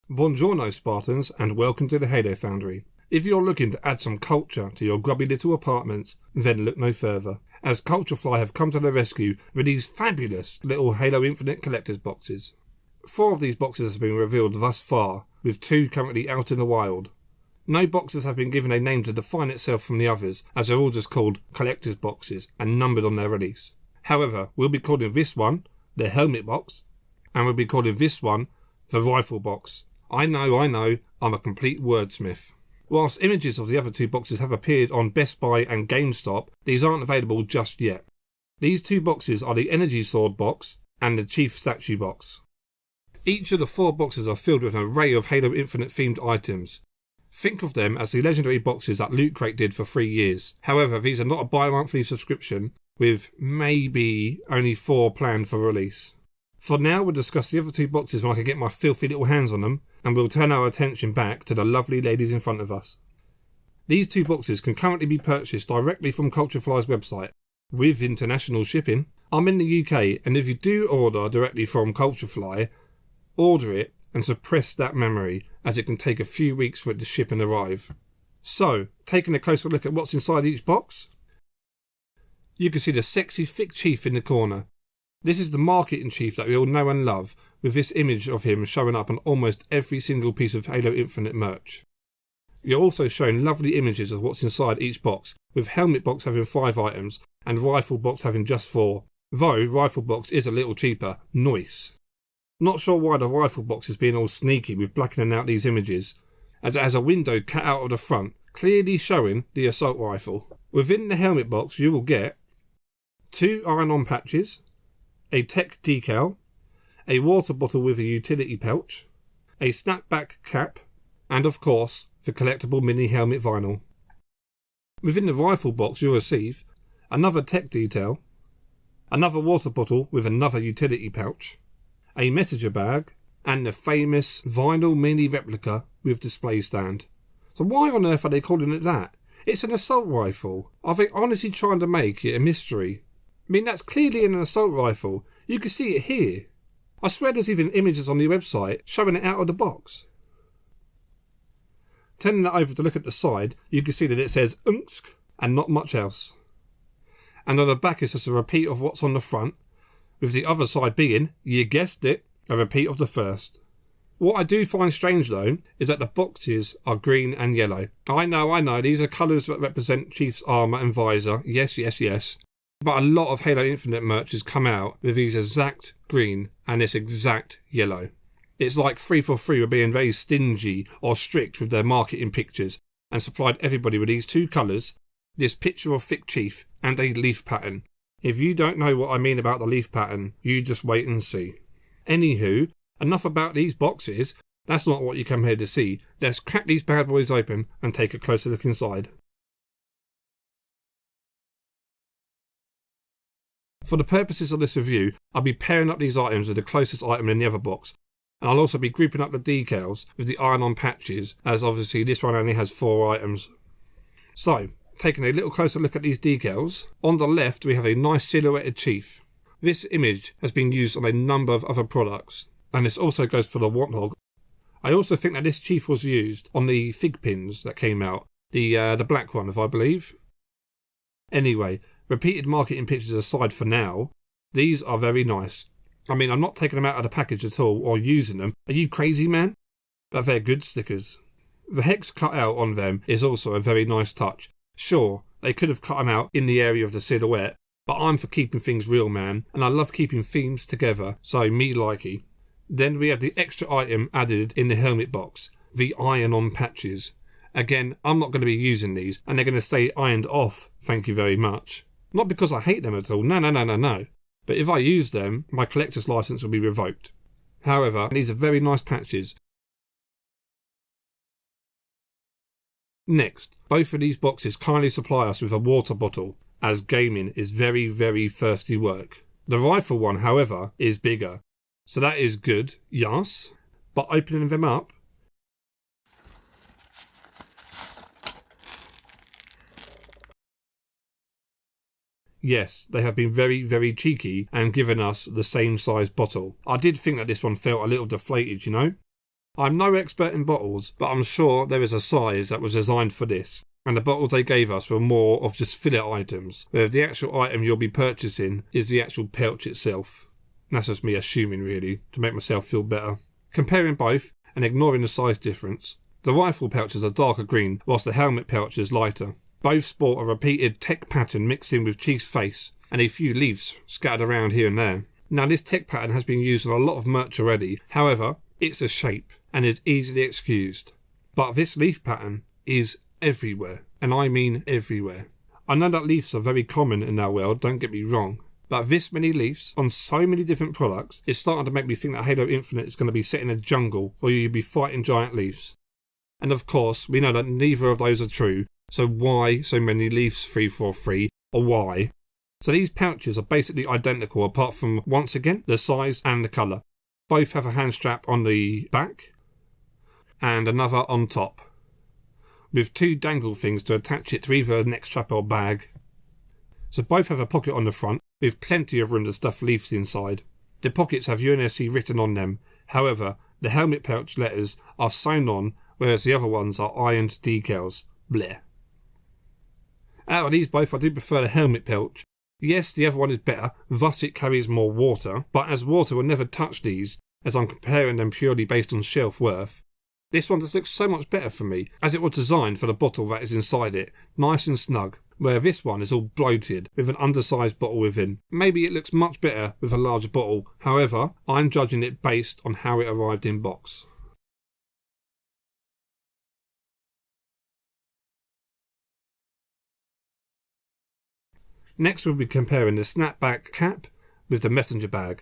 Buongiorno Spartans, and welcome to the Halo Foundry. If you're looking to add some culture to your grubby little apartments, then look no further, as Culturefly have come to the rescue with these fabulous little Halo Infinite collector's boxes. 4 of these boxes have been revealed thus far, with 2 currently out in the wild. No boxes have been given a name to define itself from the others, as they're all just called collector's boxes and numbered on their release. However, we'll be calling this one the helmet box, and we'll be calling this one the rifle box. I know, I'm a complete wordsmith. Whilst images of the other 2 boxes have appeared on Best Buy and GameStop, these aren't available just yet. These 2 boxes are the Energy Sword box and the Chief Statue box. Each of the 4 boxes are filled with an array of Halo Infinite themed items. Think of them as the legendary boxes that Loot Crate did for 3 years. However, these are not a bi-monthly subscription, with maybe only 4 planned for release. For now, we'll discuss the other 2 boxes when I can get my filthy little hands on them, and we'll turn our attention back to the lovely ladies in front of us. These 2 boxes can currently be purchased directly from Culturefly's website, with international shipping. I'm in the UK, and if you do order directly from Culturefly, order it and suppress that memory, as it can take a few weeks for it to ship and arrive. So, taking a closer look at what's inside each box, you can see the sexy thick chief in the corner. This is the marketing chief that we all know and love, with this image of him showing up on almost every single piece of Halo Infinite merch. You're also shown lovely images of what's inside each box, with Helmet Box having 5 items and Rifle Box having just 4, though Rifle Box is a little cheaper. Nice. Not sure why the Rifle Box is being all sneaky with blackening out these images, as it has a window cut out of the front, clearly showing the assault rifle. Within the Helmet Box you will get 2 iron-on patches, a tech decal, a water bottle with a utility pouch, a snapback cap, and of course the collectible mini helmet vinyl. Within the rifle box you'll receive another tech detail, another water bottle with another utility pouch, a messenger bag, and the famous vinyl mini replica with display stand. So why on earth are they calling it that? It's an assault rifle. Are they honestly trying to make it a mystery? I mean, that's clearly an assault rifle. You can see it here. I swear there's even images on the website showing it out of the box. Turning that over to look at the side, you can see that it says UNKSK and not much else. And on the back is just a repeat of what's on the front, with the other side being, you guessed it, a repeat of the first. What I do find strange though, is that the boxes are green and yellow. I know, these are colours that represent Chief's armour and visor, yes. But a lot of Halo Infinite merch has come out with these exact green and this exact yellow. It's like 343 were being very stingy or strict with their marketing pictures and supplied everybody with these 2 colours, this picture of thick chief and a leaf pattern. If you don't know what I mean about the leaf pattern, you just wait and see. Anywho, enough about these boxes. That's not what you come here to see. Let's crack these bad boys open and take a closer look inside. For the purposes of this review, I'll be pairing up these items with the closest item in the other box, and I'll also be grouping up the decals with the iron-on patches, as obviously this one only has 4 items. So, taking a little closer look at these decals, on the left we have a nice silhouetted chief. This image has been used on a number of other products, and this also goes for the Warthog. I also think that this chief was used on the Fig pins that came out, the black one, if I believe. Anyway, repeated marketing pictures aside for now, these are very nice. I mean, I'm not taking them out of the package at all or using them. Are you crazy, man? But they're good stickers. The hex cut out on them is also a very nice touch. Sure, they could have cut them out in the area of the silhouette, but I'm for keeping things real, man, and I love keeping themes together, so me likey. Then we have the extra item added in the helmet box, the iron-on patches. Again, I'm not going to be using these, and they're going to stay ironed off, thank you very much. Not because I hate them at all, no. But if I use them, my collector's license will be revoked. However, these are very nice patches. Next, both of these boxes kindly supply us with a water bottle, as gaming is very, very thirsty work. The rifle one, however, is bigger, so that is good, yes, but opening them up, yes, they have been very, very cheeky and given us the same size bottle. I did think that this one felt a little deflated, you know. I'm no expert in bottles, but I'm sure there is a size that was designed for this, and the bottles they gave us were more of just filler items, where the actual item you'll be purchasing is the actual pouch itself. That's just me assuming, really, to make myself feel better. Comparing both, and ignoring the size difference, the rifle pouches are darker green, whilst the helmet pouch is lighter. Both sport a repeated tech pattern mixed in with Chief's face, and a few leaves scattered around here and there. Now, this tech pattern has been used on a lot of merch already, however, it's a shape, and is easily excused. But this leaf pattern is everywhere, and I mean everywhere. I know that leaves are very common in our world, don't get me wrong, but this many leaves on so many different products is starting to make me think that Halo Infinite is going to be set in a jungle where you'll be fighting giant leaves. And of course, we know that neither of those are true, so why so many leaves 343, or why? So these pouches are basically identical apart from, once again, the size and the colour. Both have a hand strap on the back and another on top, with two dangle things to attach it to either a neck strap or bag. So both have a pocket on the front, with plenty of room to stuff leaves inside. The pockets have UNSC written on them, however, the helmet pouch letters are sewn on, whereas the other ones are ironed decals. Bleh. Out of these both, I do prefer the helmet pouch. Yes, the other one is better, thus it carries more water, but as water will never touch these, as I'm comparing them purely based on shelf worth, this one just looks so much better for me, as it was designed for the bottle that is inside it, nice and snug, where this one is all bloated, with an undersized bottle within. Maybe it looks much better with a larger bottle, however, I'm judging it based on how it arrived in box. Next we'll be comparing the snapback cap with the messenger bag.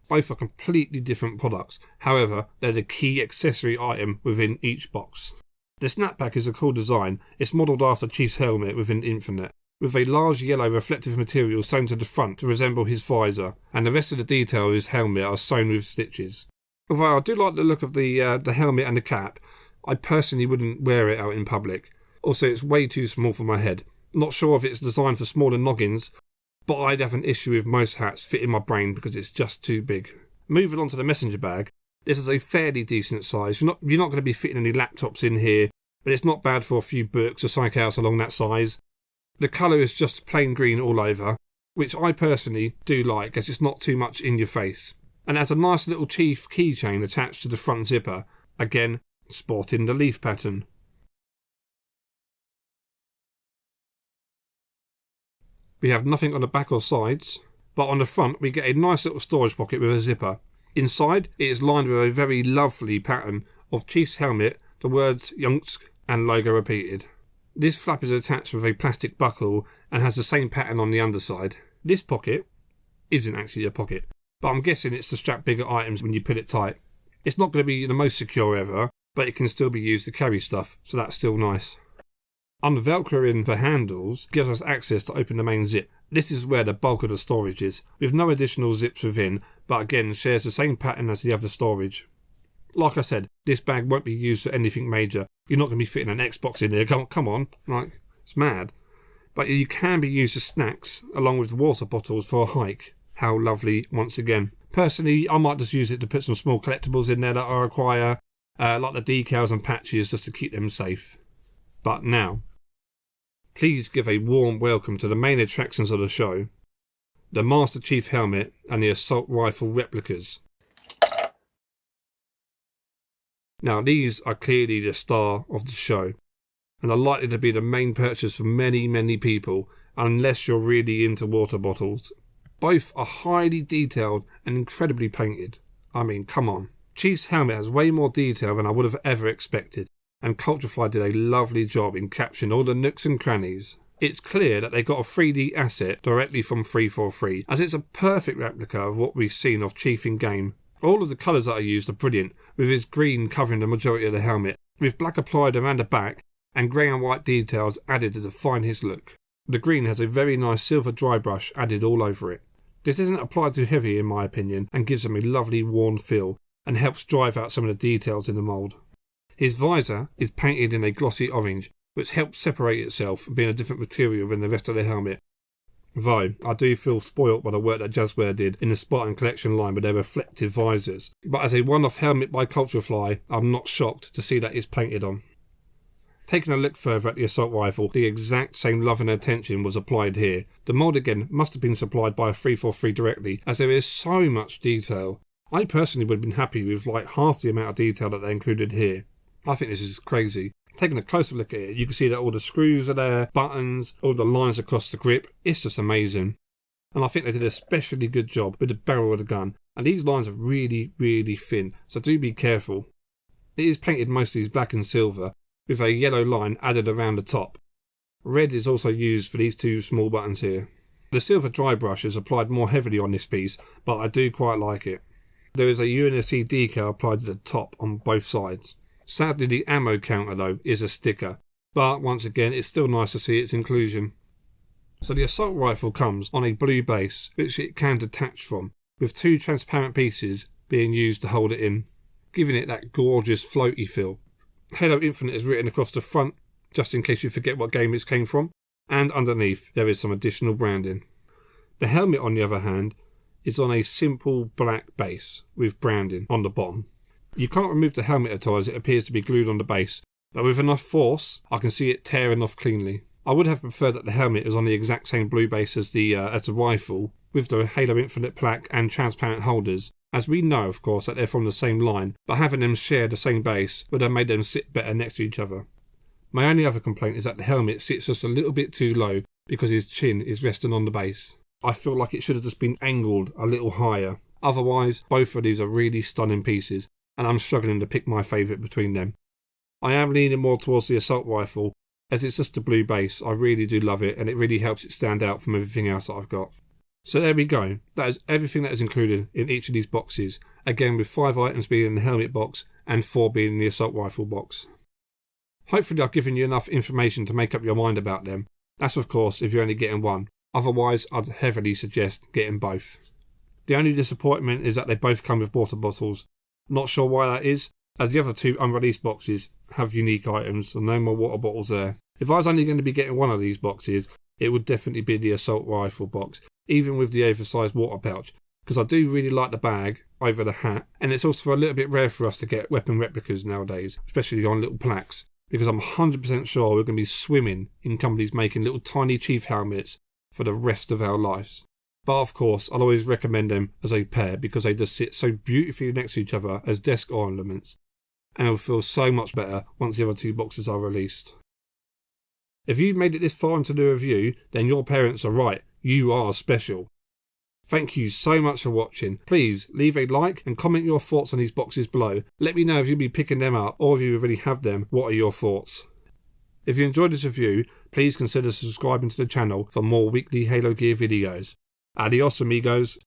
Both are completely different products, however, they're the key accessory item within each box. The snapback is a cool design. It's modelled after Chief's helmet within Infinite, with a large yellow reflective material sewn to the front to resemble his visor, and the rest of the detail of his helmet are sewn with stitches. Although I do like the look of the helmet and the cap, I personally wouldn't wear it out in public. Also, it's way too small for my head. Not sure if it's designed for smaller noggins, but I'd have an issue with most hats fitting my brain because it's just too big. Moving on to the messenger bag, this is a fairly decent size. You're not going to be fitting any laptops in here, but it's not bad for a few books or something else along that size. The colour is just plain green all over, which I personally do like as it's not too much in your face. And has a nice little Chief keychain attached to the front zipper, again sporting the leaf pattern. We have nothing on the back or sides, but on the front we get a nice little storage pocket with a zipper. Inside it is lined with a very lovely pattern of Chief's helmet, the words Yonsk and logo repeated. This flap is attached with a plastic buckle and has the same pattern on the underside. This pocket isn't actually a pocket, but I'm guessing it's to strap bigger items when you put it tight. It's not going to be the most secure ever, but it can still be used to carry stuff, so that's still nice. Unvelcroing the handles gives us access to open the main zip. This is where the bulk of the storage is, with no additional zips within, but again shares the same pattern as the other storage. Like I said, this bag won't be used for anything major. You're not going to be fitting an Xbox in here, come on, like, it's mad. But you can be used as snacks, along with water bottles for a hike. How lovely, once again. Personally, I might just use it to put some small collectibles in there that I require, like the decals and patches, just to keep them safe. But now, please give a warm welcome to the main attractions of the show, the Master Chief helmet and the assault rifle replicas. Now these are clearly the star of the show, and are likely to be the main purchase for many people, unless you're really into water bottles. Both are highly detailed and incredibly painted. I mean, come on. Chief's helmet has way more detail than I would have ever expected, and Culturefly did a lovely job in capturing all the nooks and crannies. It's clear that they got a 3D asset directly from 343, as it's a perfect replica of what we've seen of Chief in game. All of the colours that are used are brilliant, with his green covering the majority of the helmet, with black applied around the back and grey and white details added to define his look. The green has a very nice silver dry brush added all over it. This isn't applied too heavy in my opinion and gives him a lovely worn feel and helps drive out some of the details in the mould. His visor is painted in a glossy orange, which helps separate itself from being a different material than the rest of the helmet. Though, I do feel spoilt by the work that Jazzware did in the Spartan Collection line with their reflective visors. But as a one-off helmet by Culturefly, I'm not shocked to see that it's painted on. Taking a look further at the assault rifle, the exact same love and attention was applied here. The mould again must have been supplied by a 343 directly, as there is so much detail. I personally would have been happy with like half the amount of detail that they included here. I think this is crazy. Taking a closer look at it, you can see that all the screws are there, buttons, all the lines across the grip. It's just amazing. And I think they did a especially good job with the barrel of the gun. And these lines are really, really thin, so do be careful. It is painted mostly as black and silver, with a yellow line added around the top. Red is also used for these two small buttons here. The silver dry brush is applied more heavily on this piece, but I do quite like it. There is a UNSC decal applied to the top on both sides. Sadly, the ammo counter though is a sticker, but once again it's still nice to see its inclusion. So the assault rifle comes on a blue base, which it can detach from, with two transparent pieces being used to hold it in, giving it that gorgeous floaty feel. Halo Infinite is written across the front, just in case you forget what game it came from, and underneath there is some additional branding. The helmet, on the other hand, is on a simple black base with branding on the bottom. You can't remove the helmet at all as it appears to be glued on the base, but with enough force I can see it tearing off cleanly. I would have preferred that the helmet is on the exact same blue base as the rifle, with the Halo Infinite plaque and transparent holders, as we know of course that they're from the same line, but having them share the same base would have made them sit better next to each other. My only other complaint is that the helmet sits just a little bit too low because his chin is resting on the base. I feel like it should have just been angled a little higher. Otherwise, both of these are really stunning pieces, and I'm struggling to pick my favourite between them. I am leaning more towards the assault rifle, as it's just a blue base. I really do love it, and it really helps it stand out from everything else that I've got. So there we go. That is everything that is included in each of these boxes, again with 5 items being in the helmet box and 4 being in the assault rifle box. Hopefully I've given you enough information to make up your mind about them. That's of course if you're only getting one. Otherwise, I'd heavily suggest getting both. The only disappointment is that they both come with water bottles. Not sure why that is, as the other 2 unreleased boxes have unique items, so no more water bottles there. If I was only going to be getting one of these boxes, it would definitely be the assault rifle box, even with the oversized water pouch, because I do really like the bag over the hat, and it's also a little bit rare for us to get weapon replicas nowadays, especially on little plaques, because I'm 100% sure we're going to be swimming in companies making little tiny chief helmets for the rest of our lives. But of course, I'll always recommend them as a pair because they just sit so beautifully next to each other as desk ornaments, and it'll feel so much better once the other 2 boxes are released. If you've made it this far into the review, then your parents are right. You are special. Thank you so much for watching. Please leave a like and comment your thoughts on these boxes below. Let me know if you'll be picking them up, or if you already have them, what are your thoughts? If you enjoyed this review, please consider subscribing to the channel for more weekly Halo gear videos. Adios amigos.